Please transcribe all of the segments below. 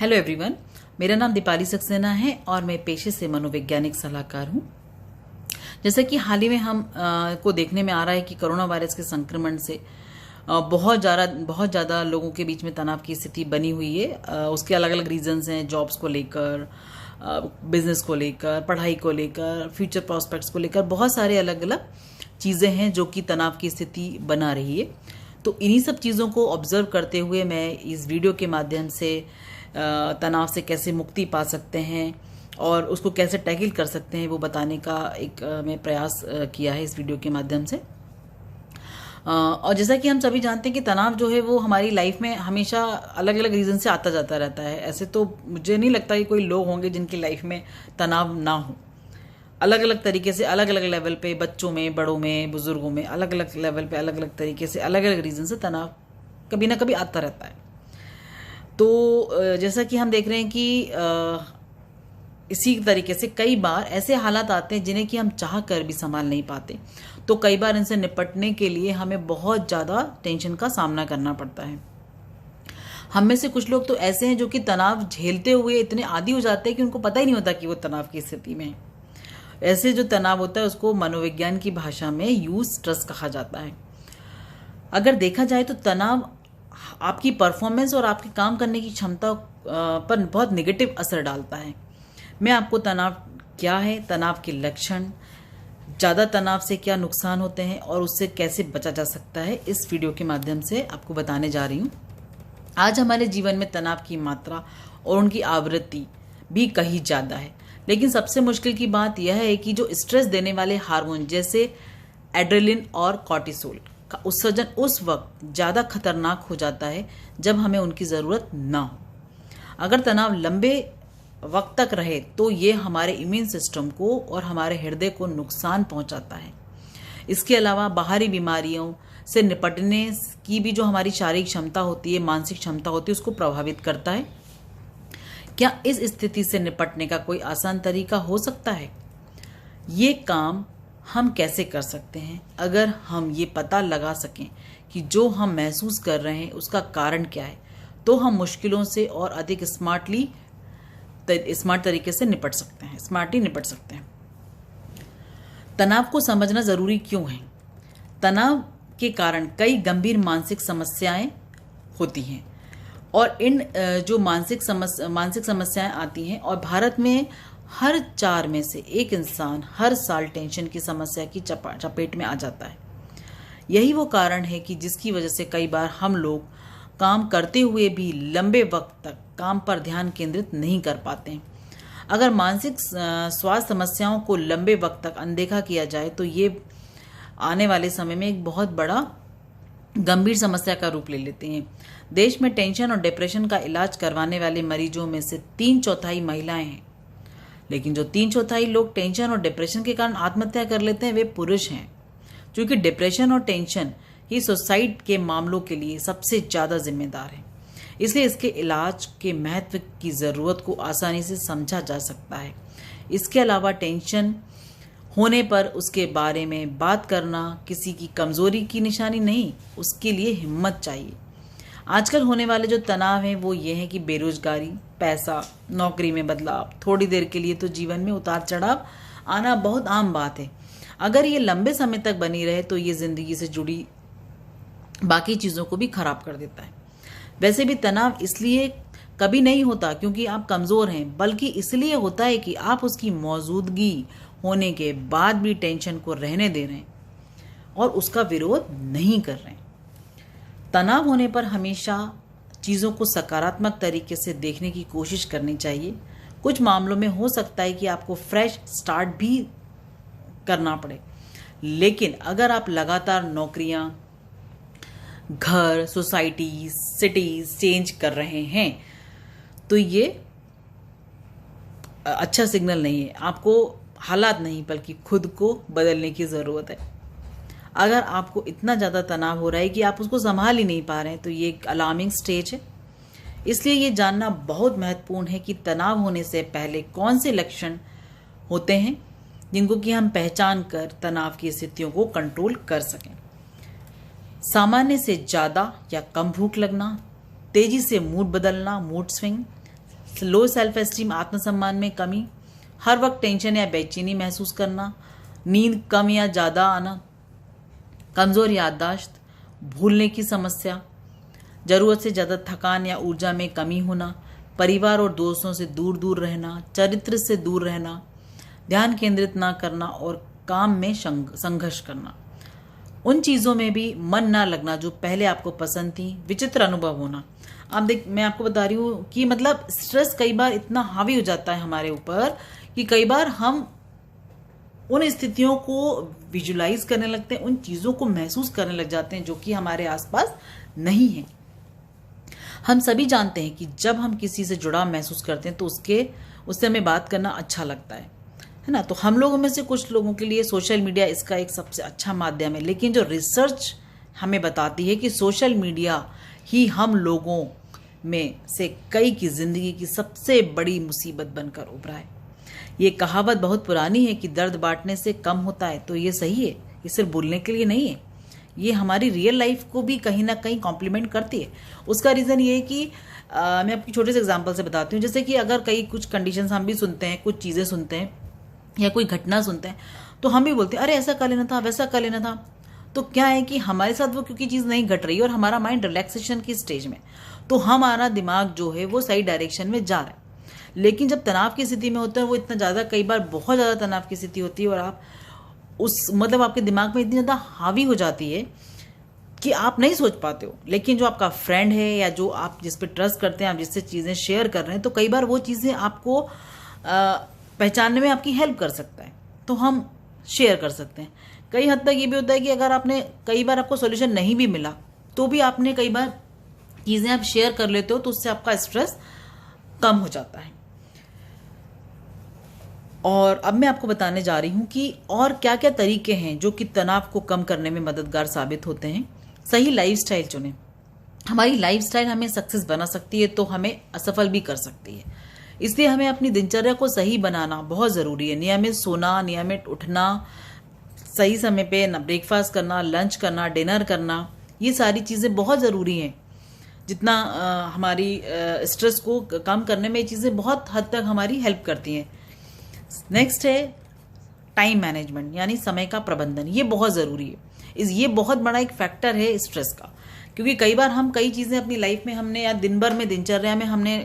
Hello everyone, मेरा नाम दीपाली सक्सेना है और मैं पेशे से मनोवैज्ञानिक सलाहकार हूँ। जैसा कि हाल ही में हम को देखने में आ रहा है कि कोरोना वायरस के संक्रमण से बहुत ज़्यादा लोगों के बीच में तनाव की स्थिति बनी हुई है। उसके अलग अलग रीजंस हैं, जॉब्स को लेकर, बिजनेस को लेकर, पढ़ाई को लेकर, फ्यूचर प्रॉस्पेक्ट्स को लेकर बहुत सारे अलग अलग चीज़ें हैं जो कि तनाव की स्थिति बना रही है। तो इन्हीं सब चीज़ों को ऑब्जर्व करते हुए मैं इस वीडियो के माध्यम से तनाव से कैसे मुक्ति पा सकते हैं और उसको कैसे टैकल कर सकते हैं वो बताने का एक मैं प्रयास किया है इस वीडियो के माध्यम से। और जैसा कि हम सभी जानते हैं कि तनाव जो है वो हमारी लाइफ में हमेशा अलग अलग रीज़न से आता जाता रहता है। ऐसे तो मुझे नहीं लगता कि कोई लोग होंगे जिनकी लाइफ में तनाव ना हो। अलग अलग तरीके से, अलग अलग लेवल पे, बच्चों में, बड़ों में, बुजुर्गों में, अलग अलग लेवल पे, अलग अलग तरीके से, अलग अलग रीज़न से तनाव कभी ना कभी आता रहता है। तो जैसा कि हम देख रहे हैं कि इसी तरीके से कई बार ऐसे हालात आते हैं जिन्हें कि हम चाह कर भी संभाल नहीं पाते। तो कई बार इनसे निपटने के लिए हमें बहुत ज़्यादा टेंशन का सामना करना पड़ता है। हम में से कुछ लोग तो ऐसे हैं जो कि तनाव झेलते हुए इतने आदी हो जाते हैं कि उनको पता ही नहीं होता कि वो तनाव की स्थिति में है। ऐसे जो तनाव होता है उसको मनोविज्ञान की भाषा में यूज स्ट्रेस कहा जाता है। अगर देखा जाए तो तनाव आपकी परफॉर्मेंस और आपके काम करने की क्षमता पर बहुत नेगेटिव असर डालता है। मैं आपको तनाव क्या है, तनाव के लक्षण, ज़्यादा तनाव से क्या नुकसान होते हैं और उससे कैसे बचा जा सकता है, इस वीडियो के माध्यम से आपको बताने जा रही हूँ। आज हमारे जीवन में तनाव की मात्रा और उनकी आवृत्ति भी कहीं ज़्यादा है, लेकिन सबसे मुश्किल की बात यह है कि जो स्ट्रेस देने वाले हार्मोन जैसे एड्रेनलिन और कॉर्टिसोल का उत्सर्जन उस वक्त ज़्यादा खतरनाक हो जाता है जब हमें उनकी ज़रूरत ना हो। अगर तनाव लंबे वक्त तक रहे तो ये हमारे इम्यून सिस्टम को और हमारे हृदय को नुकसान पहुंचाता है। इसके अलावा बाहरी बीमारियों से निपटने की भी जो हमारी शारीरिक क्षमता होती है, मानसिक क्षमता होती है, उसको प्रभावित करता है। क्या इस स्थिति से निपटने का कोई आसान तरीका हो सकता है? ये काम हम कैसे कर सकते हैं? अगर हम ये पता लगा सकें कि जो हम महसूस कर रहे हैं उसका कारण क्या है, तो हम मुश्किलों से और अधिक स्मार्ट तरीके से स्मार्टली निपट सकते हैं। तनाव को समझना जरूरी क्यों है? तनाव के कारण कई गंभीर मानसिक समस्याएं होती हैं और इन जो मानसिक समस्याएं आती हैं और भारत में हर 4 में से 1 इंसान हर साल टेंशन की समस्या की चपेट में आ जाता है। यही वो कारण है कि जिसकी वजह से कई बार हम लोग काम करते हुए भी लंबे वक्त तक काम पर ध्यान केंद्रित नहीं कर पाते हैं। अगर मानसिक स्वास्थ्य समस्याओं को लंबे वक्त तक अनदेखा किया जाए तो ये आने वाले समय में एक बहुत बड़ा गंभीर समस्या का रूप ले लेते हैं। देश में टेंशन और डिप्रेशन का इलाज करवाने वाले मरीजों में से 3/4 महिलाएं हैं, लेकिन जो 3/4 लोग टेंशन और डिप्रेशन के कारण आत्महत्या कर लेते हैं वे पुरुष हैं। क्योंकि डिप्रेशन और टेंशन ही सुसाइड के मामलों के लिए सबसे ज़्यादा जिम्मेदार है, इसलिए इसके इलाज के महत्व की ज़रूरत को आसानी से समझा जा सकता है। इसके अलावा टेंशन होने पर उसके बारे में बात करना किसी की कमज़ोरी की निशानी नहीं, उसके लिए हिम्मत चाहिए। आजकल होने वाले जो तनाव हैं वो ये हैं कि बेरोजगारी, पैसा, नौकरी में बदलाव, थोड़ी देर के लिए तो जीवन में उतार चढ़ाव आना बहुत आम बात है। अगर ये लंबे समय तक बनी रहे तो ये ज़िंदगी से जुड़ी बाकी चीज़ों को भी खराब कर देता है। वैसे भी तनाव इसलिए कभी नहीं होता क्योंकि आप कमज़ोर हैं, बल्कि इसलिए होता है कि आप उसकी मौजूदगी होने के बाद भी टेंशन को रहने दे रहे हैं और उसका विरोध नहीं कर रहे हैं। तनाव होने पर हमेशा चीज़ों को सकारात्मक तरीके से देखने की कोशिश करनी चाहिए। कुछ मामलों में हो सकता है कि आपको फ्रेश स्टार्ट भी करना पड़े, लेकिन अगर आप लगातार नौकरियां, घर, सोसाइटी, सिटीज चेंज कर रहे हैं तो ये अच्छा सिग्नल नहीं है। आपको हालात नहीं बल्कि खुद को बदलने की ज़रूरत है। अगर आपको इतना ज़्यादा तनाव हो रहा है कि आप उसको संभाल ही नहीं पा रहे हैं तो ये एक अलार्मिंग स्टेज है। इसलिए ये जानना बहुत महत्वपूर्ण है कि तनाव होने से पहले कौन से लक्षण होते हैं जिनको कि हम पहचान कर तनाव की स्थितियों को कंट्रोल कर सकें। सामान्य से ज़्यादा या कम भूख लगना, तेजी से मूड बदलना, mood swing, low self esteem, आत्मसम्मान में कमी, हर वक्त टेंशन या बेचैनी महसूस करना, नींद कम या ज़्यादा आना, कमज़ोर याददाश्त, भूलने की समस्या, ज़रूरत से ज़्यादा थकान या ऊर्जा में कमी होना, परिवार और दोस्तों से दूर दूर रहना, चरित्र से दूर रहना, ध्यान केंद्रित ना करना और काम में संघर्ष करना, उन चीज़ों में भी मन ना लगना जो पहले आपको पसंद थी, विचित्र अनुभव होना। अब मैं आपको बता रही हूँ कि मतलब स्ट्रेस कई बार इतना हावी हो जाता है हमारे ऊपर कि कई बार हम उन स्थितियों को विजुलाइज करने लगते हैं, उन चीज़ों को महसूस करने लग जाते हैं जो कि हमारे आसपास नहीं है। हम सभी जानते हैं कि जब हम किसी से जुड़ाव महसूस करते हैं तो उससे हमें बात करना अच्छा लगता है ना। तो हम लोगों में से कुछ लोगों के लिए सोशल मीडिया इसका एक सबसे अच्छा माध्यम है, लेकिन जो रिसर्च हमें बताती है कि सोशल मीडिया ही हम लोगों में से कई की ज़िंदगी की सबसे बड़ी मुसीबत बनकर उभरा है। ये कहावत बहुत पुरानी है कि दर्द बांटने से कम होता है, तो ये सही है, ये सिर्फ बोलने के लिए नहीं है, ये हमारी रियल लाइफ को भी कहीं ना कहीं कॉम्प्लीमेंट करती है। उसका रीज़न ये है कि मैं आपकी छोटे से एग्जांपल से बताती हूँ। जैसे कि अगर कई कुछ कंडीशंस हम भी सुनते हैं, कुछ चीज़ें सुनते हैं या कोई घटना सुनते हैं, तो हम भी बोलते हैं अरे ऐसा कर लेना था, वैसा कर लेना था। तो क्या है कि हमारे साथ वो क्योंकि चीज़ नहीं घट रही और हमारा माइंड रिलैक्सेशन की स्टेज में, तो हमारा दिमाग जो है वो सही डायरेक्शन में जा रहा है। लेकिन जब तनाव की स्थिति में होता है, वो इतना ज़्यादा, कई बार बहुत ज़्यादा तनाव की स्थिति होती है और आप मतलब आपके दिमाग में इतनी ज़्यादा हावी हो जाती है कि आप नहीं सोच पाते हो। लेकिन जो आपका फ्रेंड है या जो आप जिस पे ट्रस्ट करते हैं, आप जिससे चीज़ें शेयर कर रहे हैं, तो कई बार वो चीज़ें आपको पहचानने में आपकी हेल्प कर सकता है, तो हम शेयर कर सकते हैं। कई हद तक ये भी होता है कि अगर आपने कई बार आपको सॉल्यूशन नहीं भी मिला, तो भी आपने कई बार चीज़ें आप शेयर कर लेते हो, तो उससे आपका स्ट्रेस कम हो जाता है। और अब मैं आपको बताने जा रही हूँ कि और क्या क्या तरीके हैं जो कि तनाव को कम करने में मददगार साबित होते हैं। सही लाइफस्टाइल चुनें। हमारी लाइफस्टाइल हमें सक्सेस बना सकती है, तो हमें असफल भी कर सकती है। इसलिए हमें अपनी दिनचर्या को सही बनाना बहुत ज़रूरी है। नियमित सोना, नियमित उठना, सही समय पे ब्रेकफास्ट करना, लंच करना, डिनर करना, ये सारी चीज़ें बहुत ज़रूरी हैं। जितना हमारी स्ट्रेस को कम करने में ये चीज़ें बहुत हद तक हमारी हेल्प करती हैं। नेक्स्ट है टाइम मैनेजमेंट, यानी समय का प्रबंधन। ये बहुत ज़रूरी है। ये बहुत बड़ा एक फैक्टर है स्ट्रेस का, क्योंकि कई बार हम कई चीज़ें अपनी लाइफ में हमने या दिन भर में दिनचर्या में हमने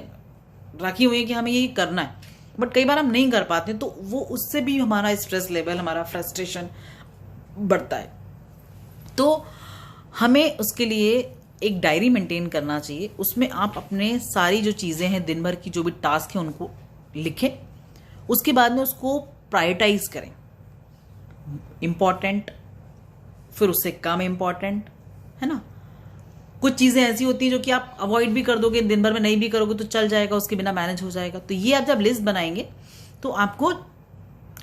रखी हुई है कि हमें यही करना है, बट कई बार हम नहीं कर पाते, तो वो उससे भी हमारा स्ट्रेस लेवल, हमारा फ्रस्ट्रेशन बढ़ता है। तो हमें उसके लिए एक डायरी मेंटेन करना चाहिए। उसमें आप अपने सारी जो चीज़ें हैं, दिन भर की जो भी टास्क हैं, उनको लिखें। उसके बाद में उसको प्रायोरिटाइज करें, इम्पॉर्टेंट, फिर उससे कम इम्पॉर्टेंट, है ना। कुछ चीज़ें ऐसी होती हैं जो कि आप अवॉइड भी कर दोगे, दिन भर में नहीं भी करोगे तो चल जाएगा, उसके बिना मैनेज हो जाएगा। तो ये आप जब लिस्ट बनाएंगे तो आपको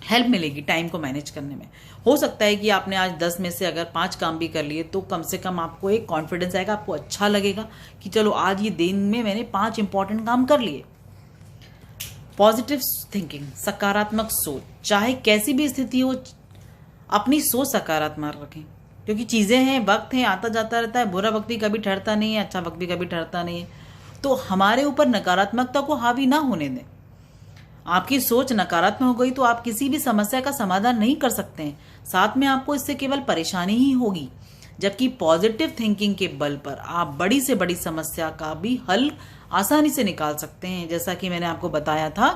हेल्प मिलेगी टाइम को मैनेज करने में। हो सकता है कि आपने आज 10 में से अगर 5 काम भी कर लिए, तो कम से कम आपको एक कॉन्फिडेंस आएगा, आपको अच्छा लगेगा कि चलो आज ये दिन में मैंने 5 इंपॉर्टेंट काम कर लिए। पॉजिटिव थिंकिंग, सकारात्मक सोच। चाहे कैसी भी स्थिति हो, अपनी सोच सकारात्मक रखें, क्योंकि चीज़ें हैं, वक्त है, आता जाता रहता है। बुरा वक्त भी कभी ठहरता नहीं है, अच्छा वक्त भी कभी ठहरता नहीं है। तो हमारे ऊपर नकारात्मकता को हावी ना होने दें। आपकी सोच नकारात्मक हो गई तो आप किसी भी समस्या का समाधान नहीं कर सकते हैं, साथ में आपको इससे केवल परेशानी ही होगी। जबकि पॉजिटिव थिंकिंग के बल पर आप बड़ी से बड़ी समस्या का भी हल आसानी से निकाल सकते हैं। जैसा कि मैंने आपको बताया था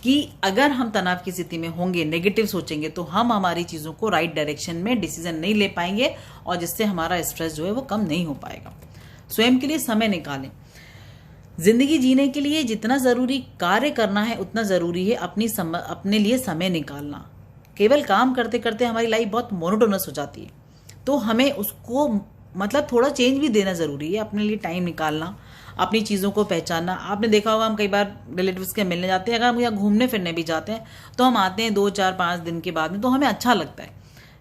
कि अगर हम तनाव की स्थिति में होंगे, नेगेटिव सोचेंगे, तो हम हमारी चीज़ों को राइट डायरेक्शन में डिसीजन नहीं ले पाएंगे और जिससे हमारा स्ट्रेस जो है वो कम नहीं हो पाएगा। स्वयं के लिए समय निकालें। जिंदगी जीने के लिए जितना ज़रूरी कार्य करना है, उतना ज़रूरी है अपने लिए समय निकालना। केवल काम करते करते हमारी लाइफ बहुत मोनोटोनस हो जाती है, तो हमें उसको मतलब थोड़ा चेंज भी देना ज़रूरी है। अपने लिए टाइम निकालना, अपनी चीज़ों को पहचानना। आपने देखा होगा, हम कई बार रिलेटिव्स के मिलने जाते हैं, अगर हम यहाँ घूमने फिरने भी जाते हैं, तो हम आते हैं 2, 4, 5 दिन के बाद में, तो हमें अच्छा लगता है।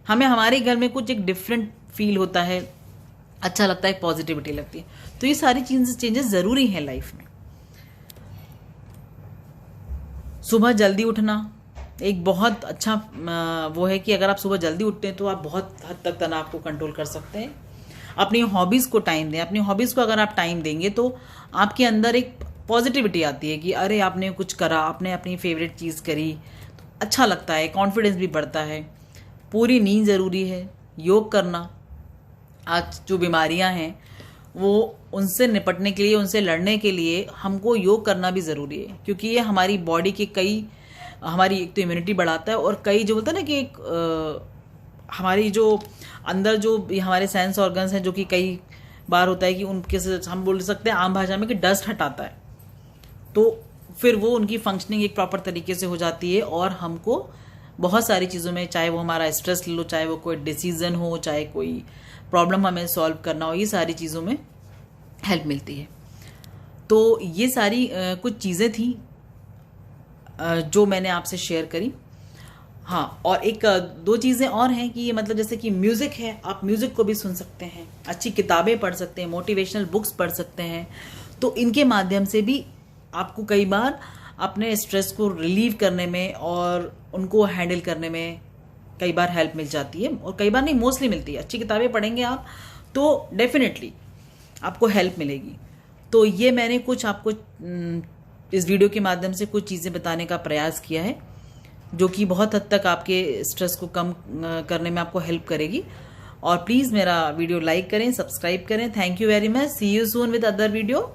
हमें हमारे घर में कुछ एक डिफरेंट फील होता है, अच्छा लगता है, पॉजिटिविटी लगती है। तो ये सारी चेंजेस ज़रूरी हैं लाइफ में। सुबह जल्दी उठना एक बहुत अच्छा वो है कि अगर आप सुबह जल्दी उठते हैं तो आप बहुत हद तक तनाव को कंट्रोल कर सकते हैं। अपनी हॉबीज़ को टाइम दें। अपनी हॉबीज़ को अगर आप टाइम देंगे तो आपके अंदर एक पॉजिटिविटी आती है कि अरे आपने कुछ करा, आपने अपनी फेवरेट चीज़ करी, तो अच्छा लगता है, कॉन्फिडेंस भी बढ़ता है। पूरी नींद ज़रूरी है, योग करना। आज जो बीमारियां हैं वो उनसे निपटने के लिए, उनसे लड़ने के लिए हमको योग करना भी ज़रूरी है, क्योंकि ये हमारी बॉडी के कई, हमारी एक तो इम्यूनिटी बढ़ाता है और कई जो बोलता है ना कि एक हमारी जो अंदर जो हमारे सेंस ऑर्गन्स हैं, जो कि कई बार होता है कि उनके से हम बोल सकते हैं आम भाषा में कि डस्ट हटाता है, तो फिर वो उनकी फंक्शनिंग एक प्रॉपर तरीके से हो जाती है और हमको बहुत सारी चीज़ों में, चाहे वो हमारा स्ट्रेस ले लो, चाहे वो कोई डिसीजन हो, चाहे कोई प्रॉब्लम हमें सॉल्व करना हो, ये सारी चीज़ों में हेल्प मिलती है। तो ये सारी कुछ चीज़ें थी जो मैंने आपसे शेयर करी। हाँ, और एक दो चीज़ें और हैं कि मतलब जैसे कि म्यूज़िक है, आप म्यूज़िक को भी सुन सकते हैं, अच्छी किताबें पढ़ सकते हैं, मोटिवेशनल बुक्स पढ़ सकते हैं। तो इनके माध्यम से भी आपको कई बार अपने स्ट्रेस को रिलीव करने में और उनको हैंडल करने में कई बार हेल्प मिल जाती है, और कई बार नहीं, मोस्टली मिलती है। अच्छी किताबें पढ़ेंगे आप तो डेफिनेटली आपको हेल्प मिलेगी। तो ये मैंने कुछ आपको इस वीडियो के माध्यम से कुछ चीज़ें बताने का प्रयास किया है, जो कि बहुत हद तक आपके स्ट्रेस को कम करने में आपको हेल्प करेगी। और प्लीज़ मेरा वीडियो लाइक करें, सब्सक्राइब करें। Thank you very much. See you soon with other video.